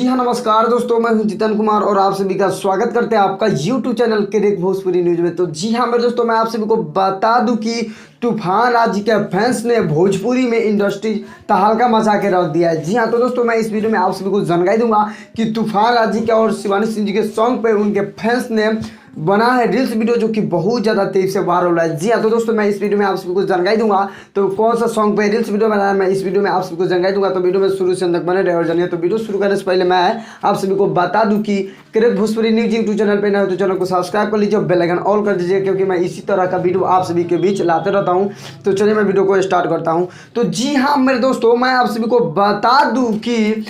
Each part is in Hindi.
जी हाँ, नमस्कार दोस्तों, मैं हूं जितन कुमार और आप सभी का स्वागत करते हैं आपका YouTube चैनल क्रिक भोजपुरी न्यूज में। तो जी हाँ मेरे दोस्तों, मैं आप सभी को बता दूं कि तूफान राजी के फैंस ने भोजपुरी में इंडस्ट्री तहलका मचा के रख दिया है। जी हाँ, तो दोस्तों मैं इस वीडियो में आप सभी को जानकारी दूंगा कि तूफान राजी के और शिवानी सिंह जी के सॉन्ग पे उनके फैंस ने बना है रील्स वीडियो जो कि बहुत ज़्यादा तेज से वायरल हो रहा है। जी हाँ, तो दोस्तों मैं इस वीडियो में आप सभी को जानकारी दूंगा तो कौन सा सॉन्ग पे रील्स वीडियो बनाया मैं इस वीडियो में आप सभी को जानकारी दूंगा। तो वीडियो में शुरू से अंत तक बने रहे और जानिए। तो वीडियो शुरू करने से पहले मैं आप सभी को बता दूं कि क्रिक भोजपुरी न्यूज यूट्यूब चैनल पे नए हो तो चैनल को सब्सक्राइब कर लीजिए और बेल आइकन ऑल कर दीजिए, क्योंकि मैं इसी तरह का वीडियो आप सभी के बीच लाते रहता हूँ। तो चलिए मैं वीडियो को स्टार्ट करता हूँ। तो जी हाँ मेरे दोस्तों, मैं आप सभी को बता दूं कि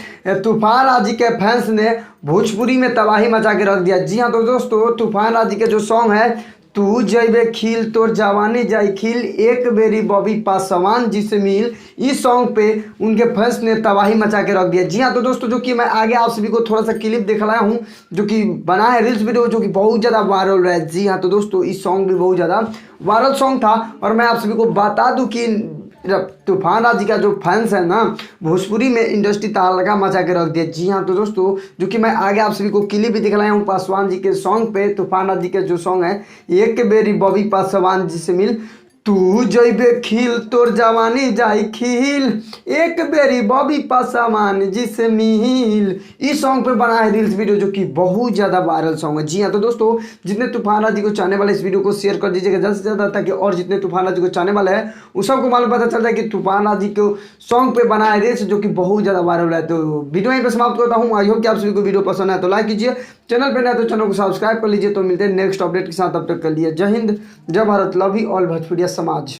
तूफान राजी के फैंस ने भोजपुरी में तबाही मचा के रख दिया। जी हाँ, तो दोस्तों तूफान राजी के जो सॉन्ग है तू जइबे खिल तोर जवानी जाई खिल एक बेरी बॉबी पासवान जिसे मिल, इस सॉन्ग पे उनके फैंस ने तबाही मचा के रख दिया। जी हाँ, तो दोस्तों जो कि मैं आगे आप सभी को थोड़ा सा क्लिप दिखलाया हूँ जो कि बना है रील्स वीडियो जो कि बहुत ज़्यादा वायरल रहा है। जी हाँ, तो दोस्तों इस सॉन्ग भी बहुत ज़्यादा वायरल सॉन्ग था और मैं आप सभी को बता दूँ कि तूफान राजी का जो फैंस है ना भोजपुरी में इंडस्ट्री तहलका मचा के रख दिया। जी हाँ, तो दोस्तों जो कि मैं आगे आप सभी को क्लिप भी दिखलाया हूँ पासवान जी के सॉन्ग पे। तूफान राजी के जो सॉन्ग है एक बेरी बॉबी पासवान जी से मिल, तू जइबे खिल तोर जवानी जाई खिल एक बेरी बॉबी पासवान जी से मिल, इस सॉन्ग पे बना है रील्स वीडियो जो कि बहुत ज़्यादा वायरल सॉन्ग है। जी हाँ, तो दोस्तों जितने तूफान राजी को चाहने वाले इस वीडियो को शेयर कर दीजिएगा ज़्यादा से ज़्यादा, ताकि और जितने तूफान राजी को चाहने वाले हैं उस सबको मालूम पता चल जाए कि तूफान राजी को सॉन्ग पे बना है रील्स जो कि बहुत ज़्यादा वायरल है। तो वीडियो यहीं पर समाप्त करता हूँ। आई होप कि आप सभी को वीडियो पसंद है तो लाइक कीजिए, चैनल पर नए तो चैनल को सब्सक्राइब कर लीजिए। तो मिलते हैं नेक्स्ट अपडेट के साथ, तब तक के लिए जय हिंद, जय भारत, लव यू ऑल भोजपुरिया समाज।